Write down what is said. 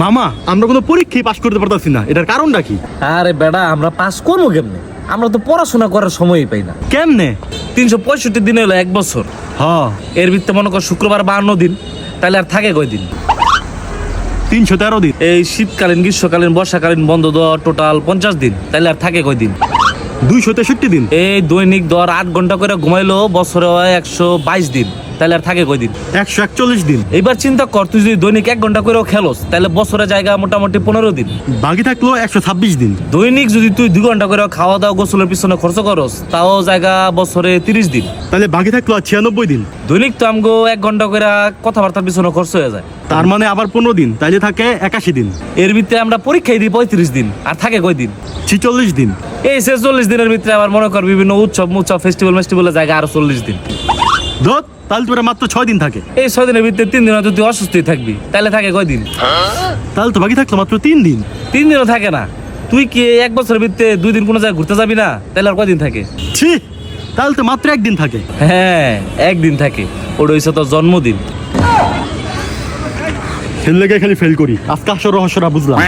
মামা আমরা কোনো পরীক্ষায় পাশ করতে পারতাছি না, এটার কারণটা কি? আরে বেটা, আমরা পাস করবো কেমনে? আমরা তো পড়াশোনা করার সময়ই পাই না। কেমনে? 365 দিন হলো 1 বছর। হ্যাঁ, এর ভিত্তিতে মনে কর শুক্রবার 52 দিন, তাহলে আর থাকে কয়দিন? 313 দিন। এই শীতকালীন, গ্রীষ্মকালীন, বর্ষাকালীন বন্ধ দেওয়া টোটাল 50 দিন, তাহলে আর থাকে কয়দিন? 263 দিন। এই দৈনিক ধর 8 ঘন্টা করে ঘুমাইলো, বছরে হয় 122 দিন, তাহলে আর থাকে কয়দিন? 141 দিন। এইবার চিন্তা কর, তুই যদি দৈনিক 1 ঘন্টা করেও খেলোস, তাহলে বছরে জায়গা মোটামুটি 15 দিন। বাকি থাকলো 126 দিন। দৈনিক যদি তুই 2 ঘন্টা করে খাওয়া দাওয়া গোসলের পিছনে খরচ করস, তাও জায়গা বছরে 30 দিন। তাহলে বাকি থাকলো 96 দিন। দৈনিক তো আমগো 1 ঘন্টা করে কথাবার্তার পিছনে খরচ হয়ে যায়। তার মানে আবার 15 দিন, তাইলে থাকে 81 দিন। এর ভিতরে আমরা পরীক্ষায় দিই 35 দিন, আর থাকে কয়দিন? 46 দিন। এই 40 দিনের ভিতরে আবার মনে কর বিভিন্ন উৎসব ফেস্টিভ্যালের জায়গা আরো 40 দিন। ধর, তাহলে তোরা মাত্র 6 দিন থাকে। এই 6 দিনের ভিতরে 3 দিন হয়তো তুই অসুস্থই থাকবি, তাহলে থাকে কয়দিন? তাহলে তো বাকি থাকলো মাত্র 3 দিন। 3 দিনও থাকে না। তুই কি 1 বছরের ভিতরে 2 দিন কোনো জায়গায় ঘুরতে যাবি না? তাহলে আর কয়দিন থাকে? ছি, তাহলে তো মাত্র 1 দিন থাকে। হ্যাঁ, 1 দিন থাকে। ওটা হইছে তোর জন্মদিন। খেললে খালি ফেল করি, আজকে আসল রহস্যটা বুঝলাম।